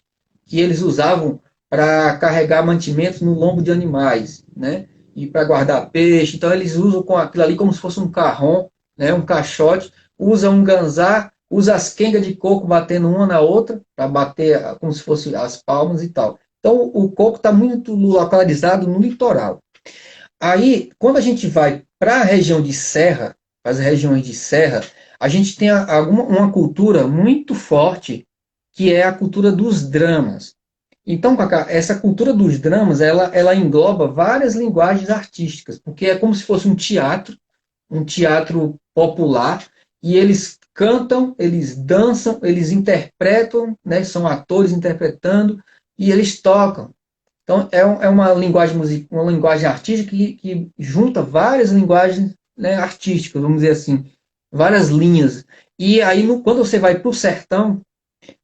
B: que eles usavam para carregar mantimentos no lombo de animais, né? E para guardar peixe. Então eles usam com aquilo ali como se fosse um carrom, né? Um caixote, usa um ganzá, usa as quengas de coco batendo uma na outra para bater como se fosse as palmas e tal. Então o coco está muito localizado no litoral. Aí, quando a gente vai para a região de serra, as regiões de serra, a gente tem uma cultura muito forte, que é a cultura dos dramas. Então, Cacá, essa cultura dos dramas, ela engloba várias linguagens artísticas, porque é como se fosse um teatro popular, e eles cantam, eles dançam, eles interpretam, né, são atores interpretando, e eles tocam. Então, é uma linguagem uma linguagem artística que junta várias linguagens, né, artísticas, vamos dizer assim, várias linhas. E aí, quando você vai para o sertão,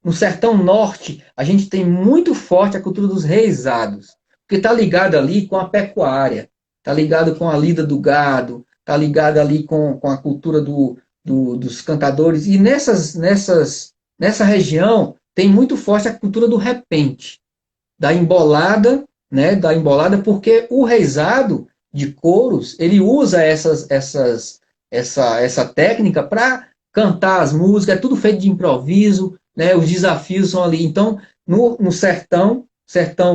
B: no sertão norte, a gente tem muito forte a cultura dos reisados, porque está ligado ali com a pecuária, está ligado com a lida do gado, está ligado ali com a cultura dos cantadores. E nessa região tem muito forte a cultura do repente, da embolada, né, da embolada, porque o reisado de couros, ele usa essa técnica para cantar as músicas, é tudo feito de improviso, né, os desafios são ali. Então, no sertão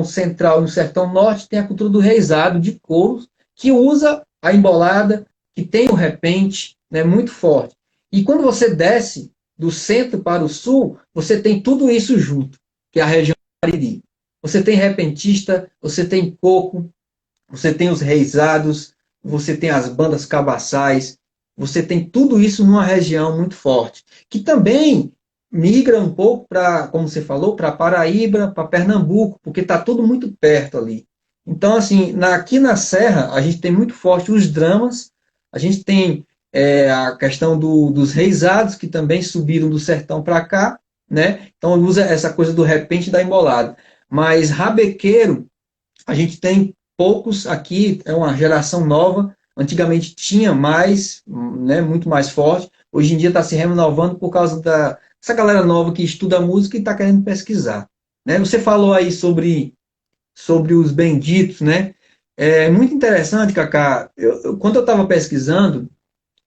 B: central e no sertão norte, tem a cultura do reisado de couros, que usa a embolada, que tem o repente, né, muito forte. E quando você desce do centro para o sul, você tem tudo isso junto, que é a região do Cariri. Você tem repentista, você tem coco, você tem os reisados, você tem as bandas cabaçais, você tem tudo isso numa região muito forte, que também migra um pouco para, como você falou, para Paraíba, para Pernambuco, porque está tudo muito perto ali. Então, assim, aqui na Serra, a gente tem muito forte os dramas, a gente tem a questão dos reisados, que também subiram do sertão para cá, né? Então, usa essa coisa do repente da embolada. Mas rabequeiro, a gente tem poucos aqui, é uma geração nova. Antigamente tinha mais, né, muito mais forte. Hoje em dia está se renovando por causa dessa galera nova que estuda música e está querendo pesquisar. Né? Você falou aí sobre os benditos, né? É muito interessante, Cacá. Quando eu estava pesquisando,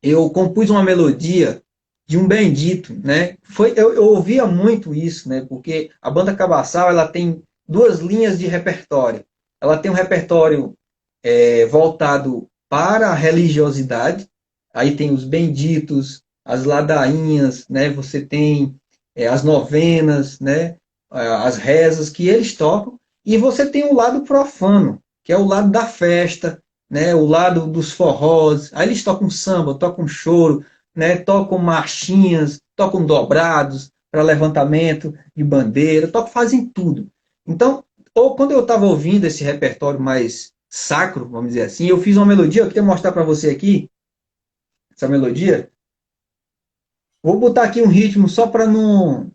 B: eu compus uma melodia de um bendito, né? Eu ouvia muito isso, né? Porque a banda Cabaçal, ela tem duas linhas de repertório. Ela tem um repertório voltado para a religiosidade. Aí tem os benditos, as ladainhas, né? Você tem as novenas, né? As rezas que eles tocam. E você tem o lado profano, que é o lado da festa, né? O lado dos forrós. Aí eles tocam samba, tocam choro, né? Tocam marchinhas, tocam dobrados para levantamento de bandeira, fazem tudo. Então, ou quando eu estava ouvindo esse repertório mais sacro, vamos dizer assim, eu fiz uma melodia, eu queria mostrar para você aqui, essa melodia. Vou botar aqui um ritmo só para não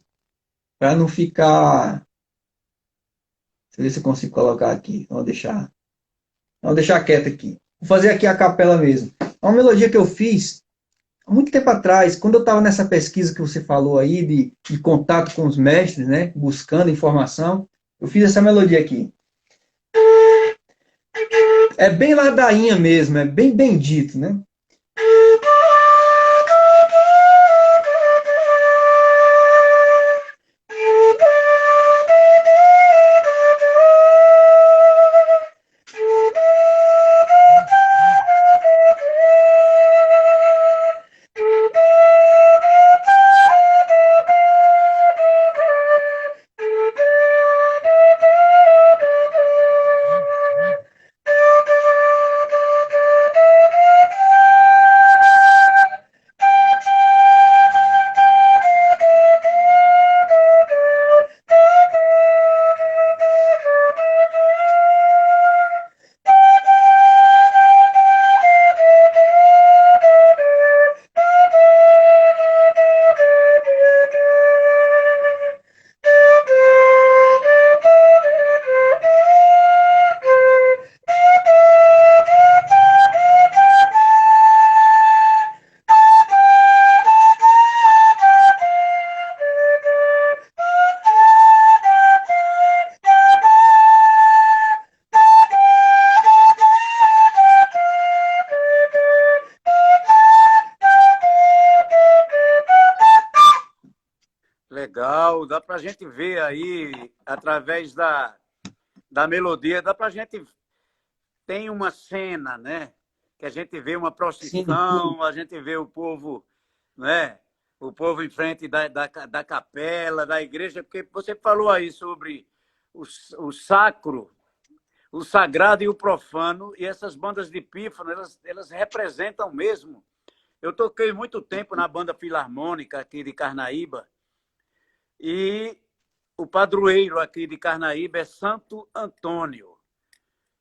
B: ficar. Deixa eu ver se eu consigo colocar aqui. Vamos deixar quieto aqui. Vou fazer aqui a capela mesmo. É uma melodia que eu fiz há muito tempo atrás, quando eu estava nessa pesquisa que você falou aí, de contato com os mestres, né, buscando informação, eu fiz essa melodia aqui. É bem ladainha mesmo, é bem bendito, né?
C: Legal, dá para a gente ver aí, através da melodia, dá para a gente. Tem uma cena, né? Que a gente vê uma
B: Sim,
C: procissão, a gente vê o povo, né? O povo em frente da capela, da igreja, porque você falou aí sobre o sacro, o sagrado e o profano, e essas bandas de pífano, elas representam mesmo. Eu toquei muito tempo na banda filarmônica aqui de Carnaíba, e o padroeiro aqui de Carnaíba é Santo Antônio.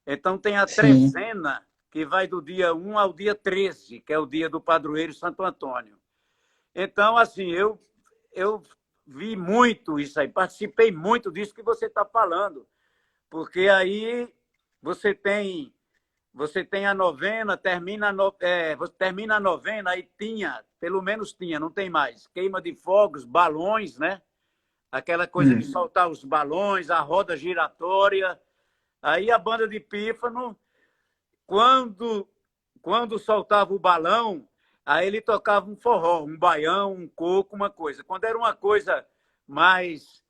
C: Então tem a
B: sim.
C: trezena, que vai do dia 1 ao dia 13, que é o dia do padroeiro Santo Antônio. Então, assim, eu vi muito isso aí, participei muito disso que você está falando, porque aí você tem você tem a novena, termina a novena, aí tinha, pelo menos tinha, não tem mais, queima de fogos, balões, né? Aquela coisa de soltar os balões, a roda giratória. Aí a banda de pífano, quando, quando soltava o balão, aí ele tocava um forró, um baião, um coco, uma coisa. Quando era uma coisa mais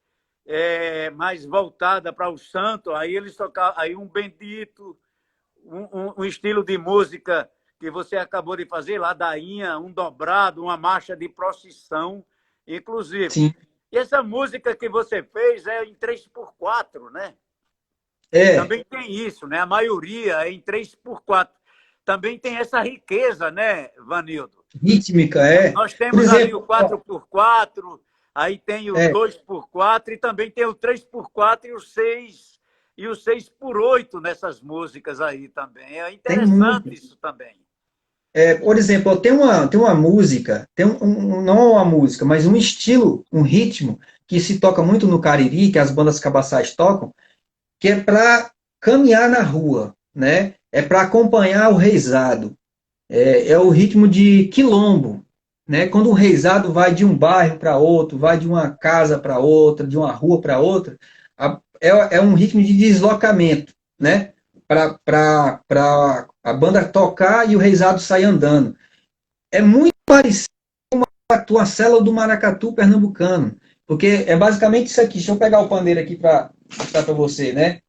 C: mais voltada para o santo, aí eles tocavam aí um bendito, um estilo de música que você acabou de fazer, ladainha, um dobrado, uma marcha de procissão, inclusive.
B: Sim.
C: E essa música que você fez é em 3x4, né?
B: É,
C: Também tem isso, né? A maioria é em 3x4. Também tem essa riqueza, né, Vanildo?
B: rítmica, é.
C: Nós
B: Por
C: temos ali o
B: exemplo, ó,
C: 4x4, aí tem o
B: é,
C: 2x4 e também tem o 3x4 e o 6x8 nessas músicas aí também. É
B: tem
C: interessante
B: muito.
C: isso também.
B: Por exemplo, tem uma música, não uma música, mas um estilo, um ritmo que se toca muito no Cariri, que as bandas cabaçais tocam, que é para caminhar na rua, né? É para acompanhar o reizado. É o ritmo de quilombo, né? Quando o reizado vai de um bairro para outro, vai de uma casa para outra, de uma rua para outra, é um ritmo de deslocamento, né? Para a banda tocar e o reizado sair andando. É muito parecido com a célula do maracatu pernambucano, porque é basicamente isso aqui. Deixa eu pegar o pandeiro aqui para mostrar para você, né?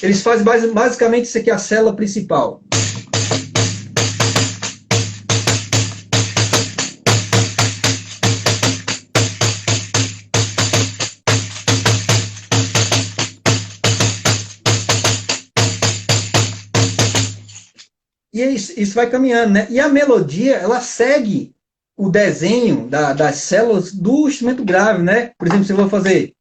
B: Eles fazem basicamente isso aqui, a célula principal. E isso vai caminhando, né? E a melodia, ela segue o desenho das células do instrumento grave, né? Por exemplo, se eu vou fazer.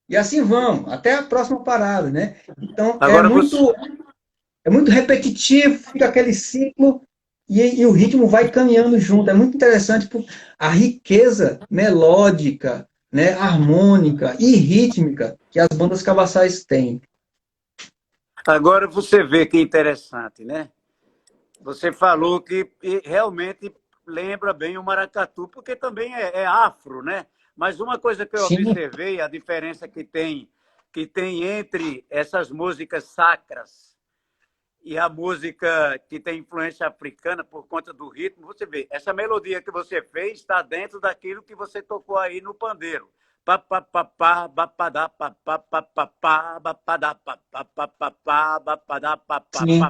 B: E assim vamos, até a próxima parada, né? Então
C: Agora você,
B: é muito repetitivo, fica aquele ciclo e o ritmo vai caminhando junto. É muito interessante por a riqueza melódica, né, harmônica e rítmica que as bandas cabaçais têm.
C: agora você vê que interessante, né? Você falou que realmente lembra bem o maracatu, porque também é afro, né? Mas uma coisa que eu
B: Sim,
C: observei, a diferença que tem entre essas músicas sacras e a música que tem influência africana por conta do ritmo, você vê, essa melodia que você fez está dentro daquilo que você tocou aí no pandeiro.
B: sim,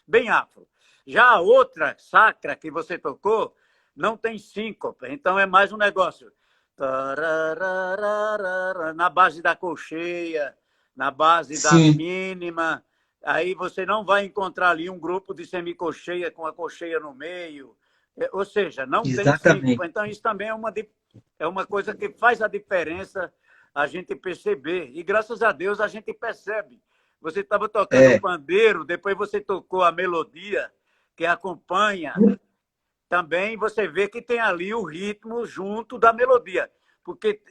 C: Bem afro. Já a outra sacra que você tocou não tem síncope, então é mais um negócio na base da colcheia, na base da
B: sim,
C: mínima. Aí você não vai encontrar ali um grupo de semicolcheia com a colcheia no meio. Ou seja, não tem
B: exatamente.
C: síncope. Então, isso também é uma coisa que faz a diferença a gente perceber. E graças a Deus a gente percebe. Você estava tocando o
B: É,
C: pandeiro, depois você tocou a melodia que acompanha. Também você vê que tem ali o ritmo junto da melodia. Porque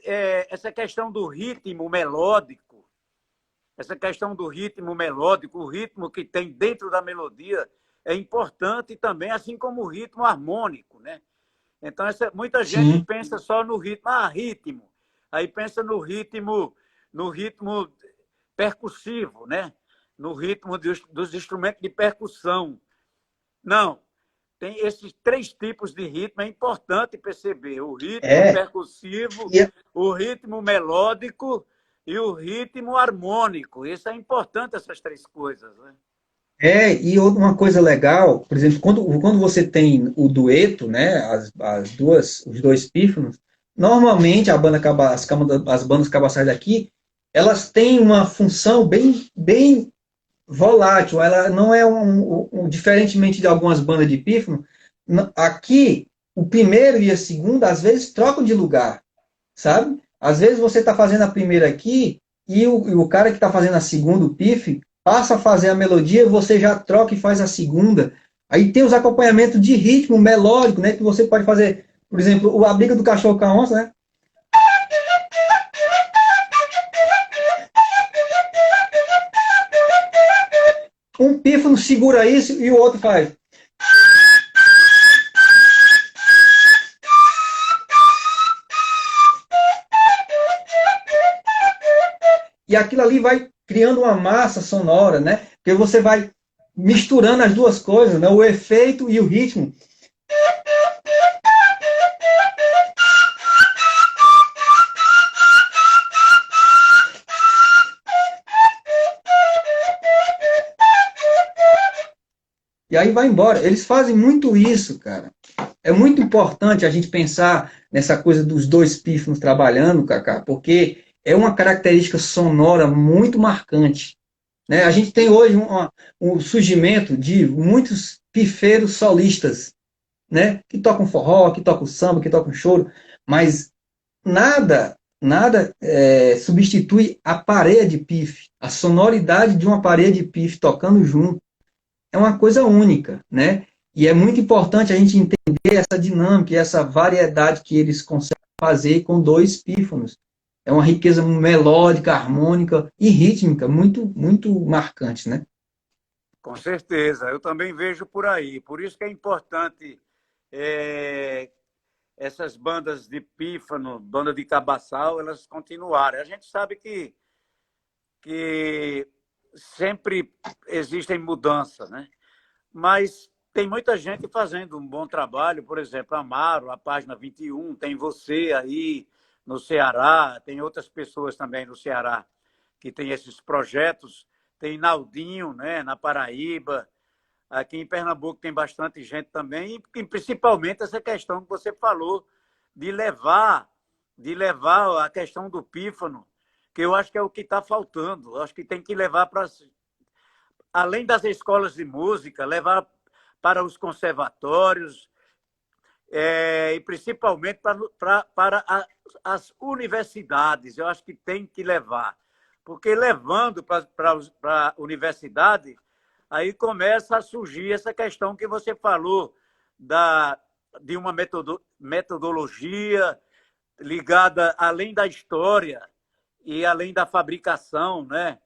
C: essa questão do ritmo melódico, essa questão do ritmo melódico, o ritmo que tem dentro da melodia, é importante também, assim como o ritmo harmônico, né? Então, muita gente
B: sim,
C: pensa só no ritmo, ritmo. Aí pensa no ritmo percussivo, né? No ritmo dos instrumentos de percussão. Não, tem esses três tipos de ritmo, é importante perceber: o ritmo
B: é.
C: percussivo,
B: E,
C: o ritmo melódico e o ritmo harmônico. Isso é importante, essas três coisas. Né?
B: e uma coisa legal, por exemplo, quando você tem o dueto, né, os dois pífanos, normalmente as bandas cabaçais daqui, elas têm uma função bem volátil, ela não é diferentemente de algumas bandas de pífano, aqui o primeiro e a segunda às vezes trocam de lugar, sabe? Às vezes você está fazendo a primeira aqui e o cara que está fazendo a segunda, o pife, passa a fazer a melodia, você já troca e faz a segunda. Aí tem os acompanhamentos de ritmo melódico, né? Que você pode fazer, por exemplo, a briga do cachorro com a onça, né? Um pífano segura isso e o outro faz. E aquilo ali vai criando uma massa sonora, né? Porque você vai misturando as duas coisas, né? O efeito e o ritmo. E aí vai embora. Eles fazem muito isso, cara. É muito importante a gente pensar nessa coisa dos dois pífanos trabalhando, Kaká, porque é uma característica sonora muito marcante. Né? A gente tem hoje um surgimento de muitos pifeiros solistas, né? Que tocam forró, que tocam samba, que tocam choro, mas nada substitui a parede de pife, a sonoridade de uma parede de pife tocando junto é uma coisa única, né? E é muito importante a gente entender essa dinâmica, essa variedade que eles conseguem fazer com dois pífanos. É uma riqueza melódica, harmônica e rítmica muito marcante, né?
C: Com certeza, eu também vejo por aí. Por isso que é importante é, essas bandas de pífano, banda de cabaçal, elas continuarem. A gente sabe que sempre existem mudanças, né? Mas tem muita gente fazendo um bom trabalho, por exemplo, Amaro, a página 21, tem você aí no Ceará, tem outras pessoas também no Ceará que tem esses projetos, tem Naldinho, né, na Paraíba, aqui em Pernambuco tem bastante gente também, e principalmente essa questão que você falou de levar a questão do pífano, que eu acho que é o que está faltando. Eu acho que tem que levar para além das escolas de música, levar para os conservatórios e principalmente para as universidades, eu acho que tem que levar. Porque levando para a universidade, aí começa a surgir essa questão que você falou de uma metodologia ligada além da história e além da fabricação, né?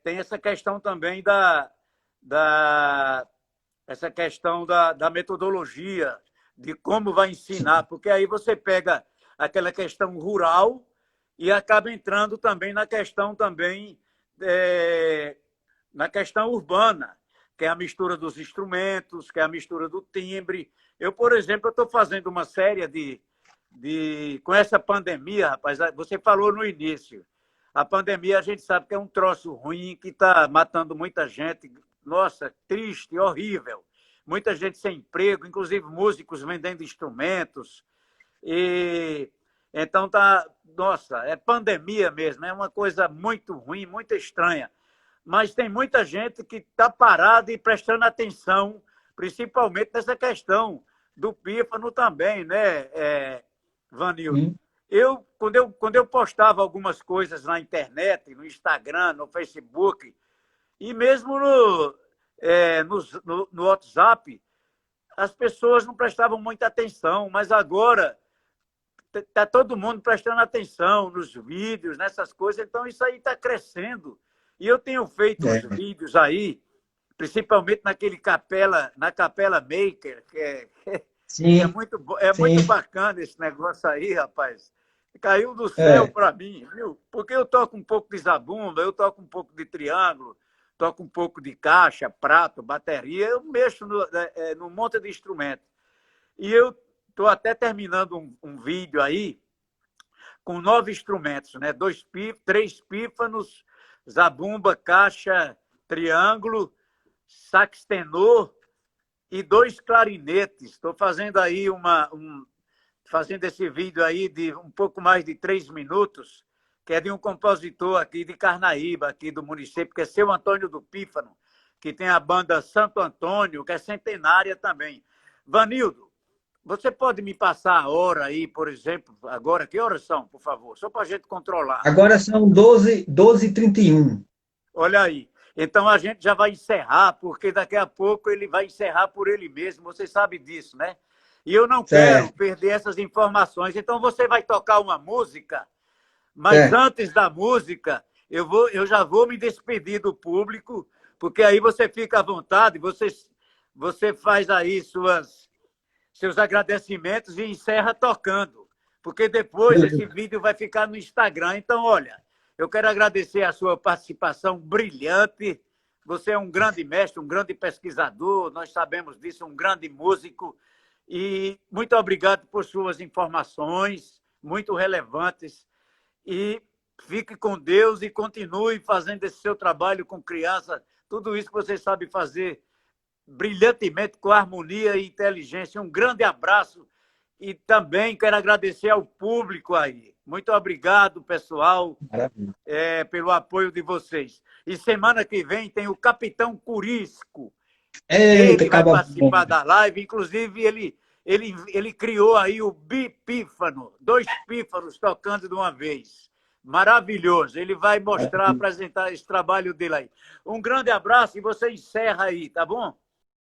C: Tem essa questão também essa questão da metodologia, de como vai ensinar, porque aí você pega aquela questão rural e acaba entrando também na questão na questão urbana, que é a mistura dos instrumentos, que é a mistura do timbre. Eu, por exemplo, estou fazendo uma série com essa pandemia, rapaz, você falou no início, a pandemia a gente sabe que é um troço ruim, que está matando muita gente, nossa, triste, horrível. Muita gente sem emprego, inclusive músicos vendendo instrumentos. E então nossa, é pandemia mesmo, é uma coisa muito ruim, muito estranha. Mas tem muita gente que está parada e prestando atenção, principalmente nessa questão do pífano também, né, Vanildo? Quando eu postava algumas coisas na internet, no Instagram, no Facebook, e mesmo no WhatsApp, as pessoas não prestavam muita atenção, mas agora está todo mundo prestando atenção nos vídeos, nessas coisas, então isso aí está crescendo. E eu tenho feito uns vídeos aí, principalmente na Capela Maker, que é muito bacana esse negócio aí, rapaz. Caiu do céu para mim, viu? Porque eu toco um pouco de zabumba, eu toco um pouco de triângulo, toco um pouco de caixa, prato, bateria, eu mexo num monte de instrumento. E eu estou até terminando um vídeo aí com 9 instrumentos, né? 3 pífanos, zabumba, caixa, triângulo, sax tenor e 2 clarinetes. Estou fazendo aí fazendo esse vídeo aí de um pouco mais de 3 minutos, que é de um compositor aqui de Carnaíba, aqui do município, que é Seu Antônio do Pífano, que tem a banda Santo Antônio, que é centenária também. Vanildo, você pode me passar a hora aí, por exemplo, agora? Que horas são, por favor? Só para a gente controlar.
B: Agora são 12h31.
C: Olha aí. Então a gente já vai encerrar, porque daqui a pouco ele vai encerrar por ele mesmo. Você sabe disso, né? E eu não quero perder essas informações. Então você vai tocar uma música, mas antes da música, eu já vou me despedir do público, porque aí você fica à vontade, você faz aí seus agradecimentos e encerra tocando, porque depois esse vídeo vai ficar no Instagram. Então, olha, eu quero agradecer a sua participação brilhante. Você é um grande mestre, um grande pesquisador, nós sabemos disso, um grande músico. E muito obrigado por suas informações, muito relevantes. E fique com Deus e continue fazendo esse seu trabalho com criança, tudo isso que você sabe fazer brilhantemente, com harmonia e inteligência. Um grande abraço e também quero agradecer ao público aí. Muito obrigado, pessoal, pelo apoio de vocês. E semana que vem tem o Capitão Curisco. Ele vai participar da live, inclusive ele criou aí o bipífano, 2 pífanos tocando de uma vez. Maravilhoso. Ele vai mostrar, apresentar esse trabalho dele aí. Um grande abraço e você encerra aí, tá bom?